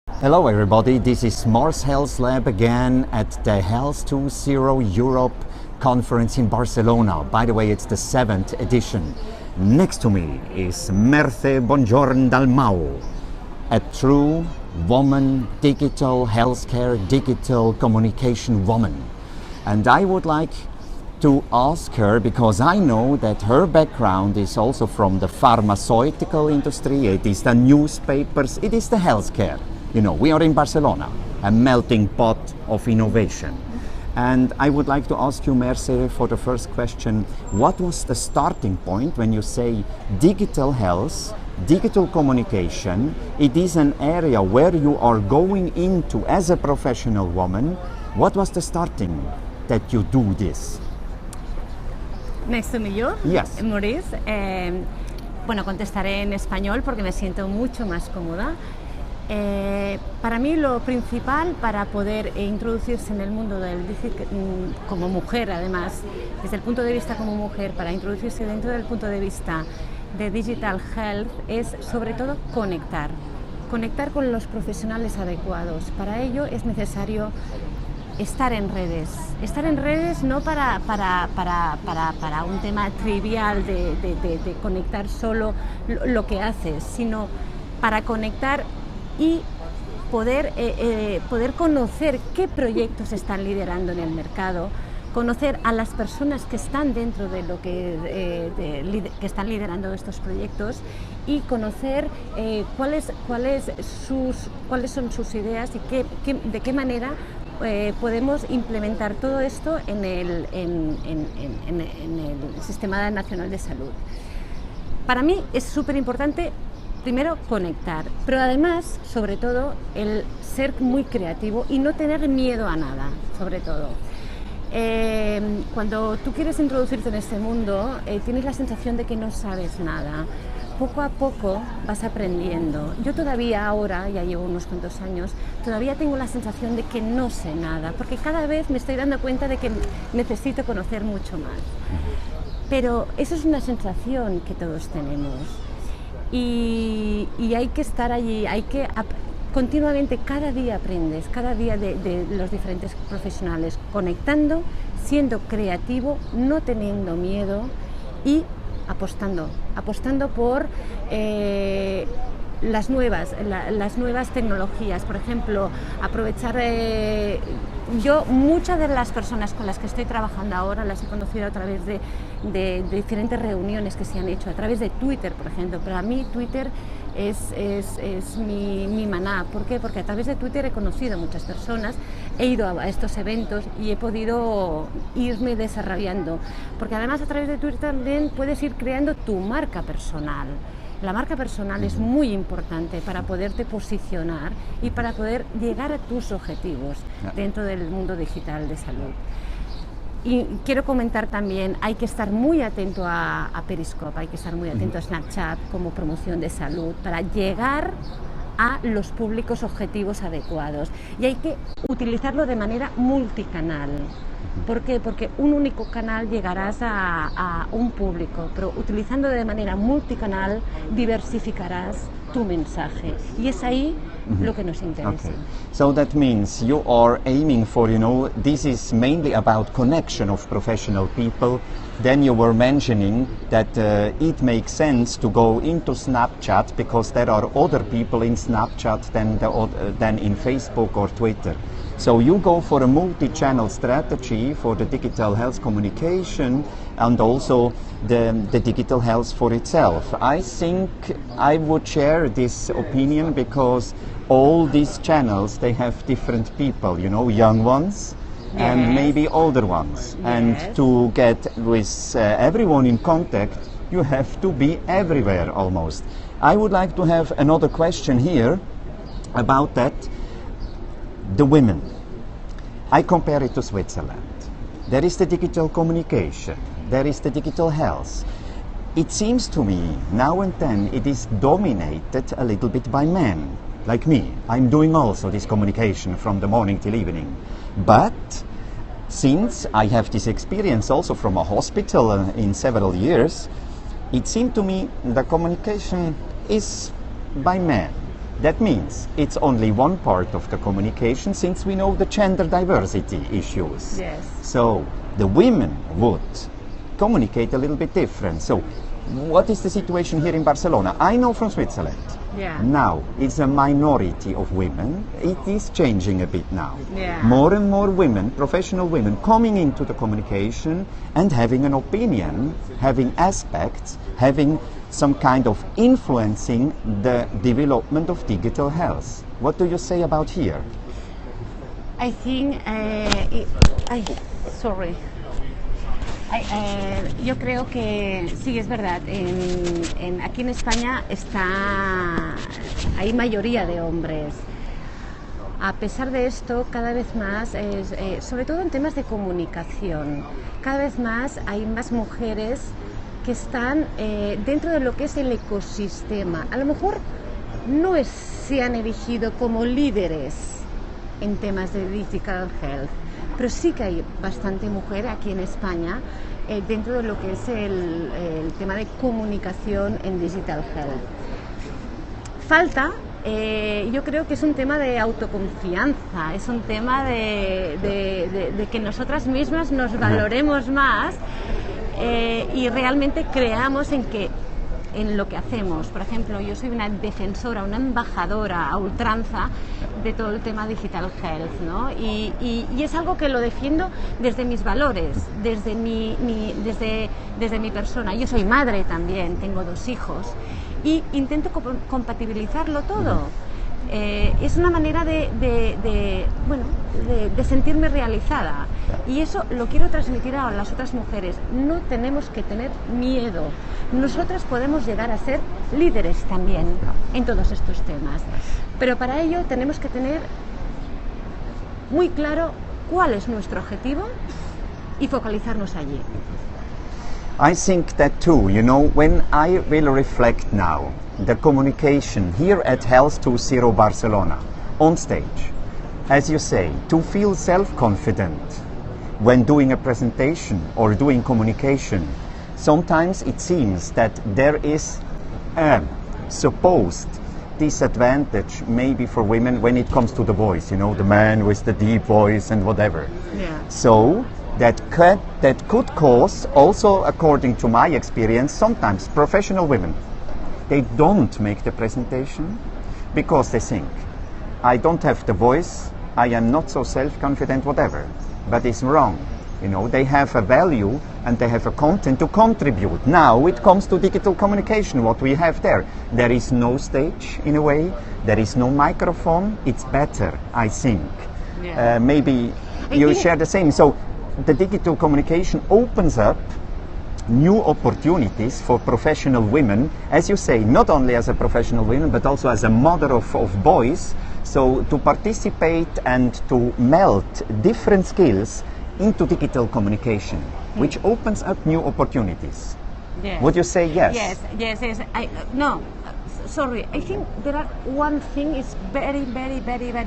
Hello everybody, this is Mars Health Lab again at the Health 2.0 Europe conference in Barcelona. By the way, it's the 7th edition. Next to me is Mercè Bonjorn Dalmau, a true woman, digital healthcare, digital communication woman. And I would like to ask her, because I know that her background is also from the pharmaceutical industry, it is the newspapers, it is the healthcare. You know, we are in Barcelona, a melting pot of innovation. And I would like to ask you, Mercè, for the first question, what was the starting point when you say digital health, digital communication, it is an area where you are going into as a professional woman. What was the starting that you do this? Nice to meet you, Yes. Maurice. Bueno, contestaré en español porque me siento mucho más cómoda. Para mí lo principal para poder introducirse en el mundo como mujer, además, desde el punto de vista como mujer, para introducirse dentro del punto de vista de Digital Health es sobre todo conectar con los profesionales adecuados. Para ello es necesario estar en redes no para un tema trivial de conectar solo lo que haces, sino para conectar y poder conocer qué proyectos están liderando en el mercado, conocer a las personas que están dentro de lo que están liderando estos proyectos y conocer cuáles son sus ideas y de qué manera podemos implementar todo esto en el Sistema Nacional de Salud. Para mí es súper importante, primero, conectar, pero además, sobre todo, el ser muy creativo y no tener miedo a nada, sobre todo. Cuando tú quieres introducirte en este mundo, tienes la sensación de que no sabes nada. Poco a poco vas aprendiendo. Yo todavía ahora, ya llevo unos cuantos años, todavía tengo la sensación de que no sé nada, porque cada vez me estoy dando cuenta de que necesito conocer mucho más. Pero eso es una sensación que todos tenemos. Y hay que estar allí, continuamente, cada día aprendes, cada día de los diferentes profesionales, conectando, siendo creativo, no teniendo miedo y apostando por las nuevas tecnologías. Por ejemplo, aprovechar, yo muchas de las personas con las que estoy trabajando ahora las he conocido a través de diferentes reuniones que se han hecho, a través de Twitter, por ejemplo. Para mí Twitter es mi maná. ¿Por qué? Porque a través de Twitter he conocido a muchas personas, he ido a estos eventos y he podido irme desarrollando. Porque además a través de Twitter también puedes ir creando tu marca personal. La marca personal es muy importante para poderte posicionar y para poder llegar a tus objetivos dentro del mundo digital de salud. Y quiero comentar también, hay que estar muy atento a Periscope, hay que estar muy atento a Snapchat como promoción de salud para llegar a los públicos objetivos adecuados. Y hay que utilizarlo de manera multicanal. ¿Por qué? Porque un único canal llegarás a un público, pero utilizando de manera multicanal diversificarás tu mensaje. Y es ahí lo que nos interesa. Okay. So that means you are aiming for, this is mainly about connection of professional people. Then you were mentioning that it makes sense to go into Snapchat because there are other people in Snapchat than in Facebook or Twitter. So you go for a multi-channel strategy for the digital health communication and also the digital health for itself. I think I would share this opinion because all these channels, they have different people, young ones and maybe older ones. Yes. And to get with everyone in contact, you have to be everywhere almost. I would like to have another question here about that. The women. I compare it to Switzerland. There is the digital communication, there is the digital health. It seems to me now and then it is dominated a little bit by men, like me. I'm doing also this communication from the morning till evening. But since I have this experience also from a hospital in several years, it seemed to me the communication is by men. That means it's only one part of the communication, since we know the gender diversity issues. Yes. So the women would communicate a little bit different. So what is the situation here in Barcelona? I know from Switzerland. Yeah. Now it's a minority of women. It is changing a bit now. Yeah. More and more women, professional women, coming into the communication and having an opinion, having aspects, having some kind of influencing the development of digital health. What do you say about here? I think, yo creo que sí, es verdad. Aquí en España hay mayoría de hombres. A pesar de esto, cada vez más, sobre todo en temas de comunicación, cada vez más hay más mujeres que están dentro de lo que es el ecosistema. A lo mejor no se han elegido como líderes en temas de digital health, pero sí que hay bastante mujer aquí en España dentro de lo que es el tema de comunicación en digital health. Falta, yo creo que es un tema de autoconfianza, es un tema de que nosotras mismas nos valoremos más y realmente creamos en lo que hacemos. Por ejemplo, yo soy una defensora, una embajadora a ultranza de todo el tema digital health, ¿no? Y es algo que lo defiendo desde mis valores, desde mi persona. Yo soy madre también, tengo 2 hijos y intento compatibilizarlo todo. Es una manera de sentirme realizada, y eso lo quiero transmitir a las otras mujeres. No tenemos que tener miedo, nosotras podemos llegar a ser líderes también en todos estos temas, pero para ello tenemos que tener muy claro cuál es nuestro objetivo y focalizarnos allí. I think that too, you know, when I will reflect now the communication here at Health 2.0 Barcelona on stage, as you say, to feel self-confident when doing a presentation or doing communication, sometimes it seems that there is a supposed disadvantage maybe for women when it comes to the voice, you know, the man with the deep voice and whatever. Yeah. So that could cause, also according to my experience, sometimes professional women, they don't make the presentation because they think, I don't have the voice, I am not so self-confident, whatever. But it's wrong. You know, they have a value and they have a content to contribute. Now it comes to digital communication, what we have there. There is no stage in a way, there is no microphone, it's better, I think. Yeah. Maybe you share the same. So the digital communication opens up new opportunities for professional women, as you say, not only as a professional woman, but also as a mother of boys, so to participate and to melt different skills into digital communication, which opens up new opportunities. Yes. Would you say yes? Yes. Sorry, I think there are one thing is very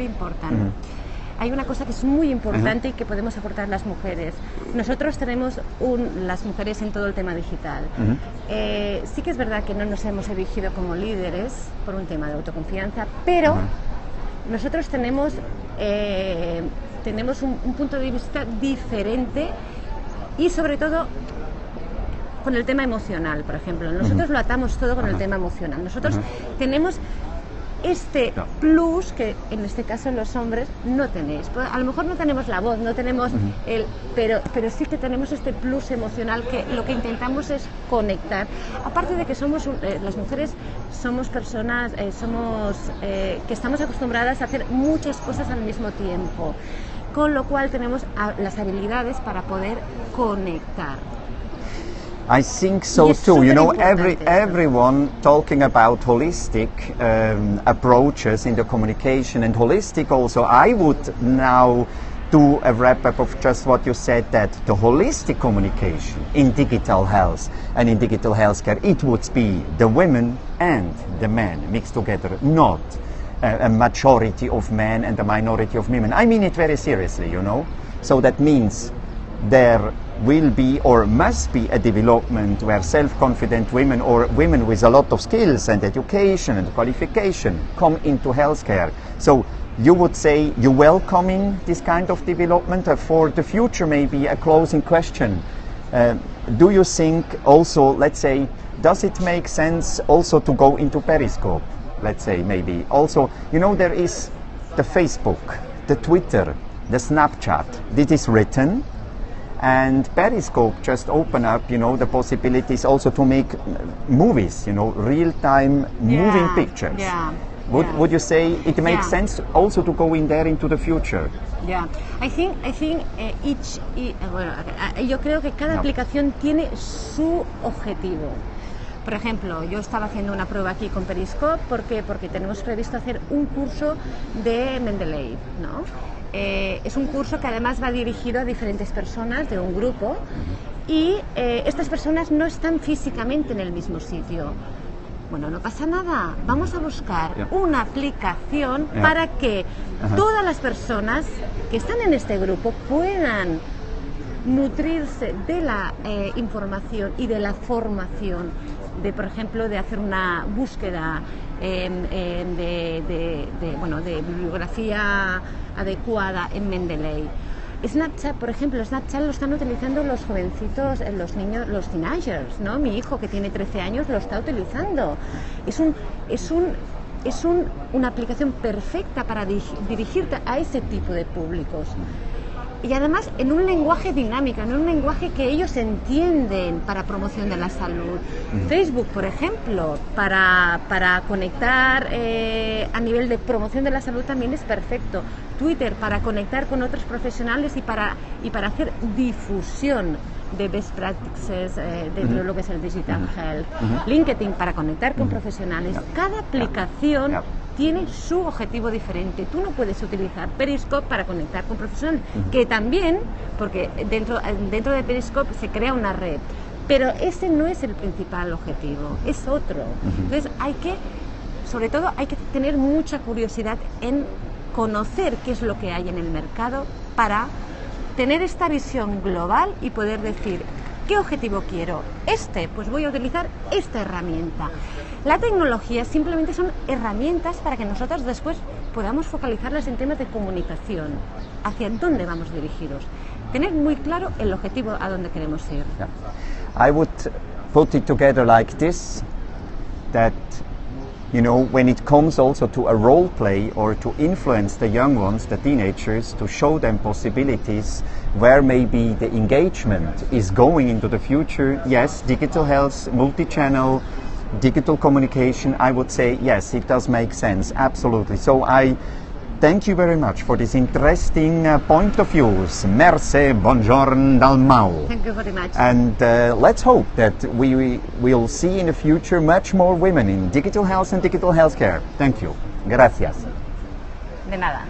important. Hay una cosa que es muy importante y que podemos aportar las mujeres. Nosotros tenemos las mujeres en todo el tema digital. Sí que es verdad que no nos hemos elegido como líderes por un tema de autoconfianza, pero nosotros tenemos un punto de vista diferente y sobre todo con el tema emocional, por ejemplo. Nosotros lo atamos todo con el tema emocional. Nosotros tenemos este plus que en este caso los hombres no tenéis. A lo mejor no tenemos la voz, no tenemos pero sí que tenemos este plus emocional, que lo que intentamos es conectar. Aparte de que somos las mujeres somos personas que estamos acostumbradas a hacer muchas cosas al mismo tiempo, con lo cual tenemos las habilidades para poder conectar. I think so too. You know, everyone talking about holistic approaches in the communication, and holistic also. I would now do a wrap-up of just what you said, that the holistic communication in digital health and in digital healthcare, it would be the women and the men mixed together, not a majority of men and a minority of women. I mean it very seriously, you know. So that means their will be or must be a development where self-confident women or women with a lot of skills and education and qualification come into healthcare. So you would say you're welcoming this kind of development. For the future, maybe a closing question. Do you think also, let's say, does it make sense also to go into Periscope? Let's say maybe also, you know, there is the Facebook, the Twitter, the Snapchat. This is written, and Periscope just open up, you know, the possibilities also to make movies, you know, real-time moving pictures. Would you say it makes sense also to go in there into the future? Yeah, I think yo creo que cada aplicación tiene su objetivo. Por ejemplo, yo estaba haciendo una prueba aquí con Periscope, ¿por qué? Porque tenemos previsto hacer un curso de Mendeley, ¿no? Es un curso que además va dirigido a diferentes personas de un grupo y estas personas no están físicamente en el mismo sitio. Bueno, no pasa nada, vamos a buscar una aplicación para que todas las personas que están en este grupo puedan nutrirse de la información y de la formación, de, por ejemplo, de hacer una búsqueda de bibliografía adecuada en Mendeley. Snapchat, por ejemplo, Snapchat lo están utilizando los jovencitos, los niños, los teenagers, ¿no? Mi hijo, que tiene 13 años, lo está utilizando. Es una aplicación perfecta para dirigirte a ese tipo de públicos. Y además en un lenguaje dinámico, en un lenguaje que ellos entienden para promoción de la salud. Facebook, por ejemplo, para conectar a nivel de promoción de la salud también es perfecto. Twitter para conectar con otros profesionales y para hacer difusión de best practices dentro de lo que es el digital health. LinkedIn para conectar con profesionales. Cada aplicación tiene su objetivo diferente. Tú no puedes utilizar Periscope para conectar con profesionales, que también, porque dentro de Periscope se crea una red, pero ese no es el principal objetivo, es otro. Entonces sobre todo hay que tener mucha curiosidad en conocer qué es lo que hay en el mercado para tener esta visión global y poder decir ¿qué objetivo quiero? Pues voy a utilizar esta herramienta. La tecnología simplemente son herramientas para que nosotros después podamos focalizarlas en temas de comunicación, hacia dónde vamos dirigidos. Tener muy claro el objetivo a dónde queremos ir. I would put it together like this, that you know, when it comes also to a role play or to influence the young ones, the teenagers, to show them possibilities where maybe the engagement is going into the future, yes, digital health, multi-channel, digital communication, I would say, yes, it does make sense, absolutely. So I thank you very much for this interesting point of views. Mercè Bonjorn Dalmau. Thank you very much. And let's hope that we will see in the future much more women in digital health and digital healthcare. Thank you. Gracias. De nada.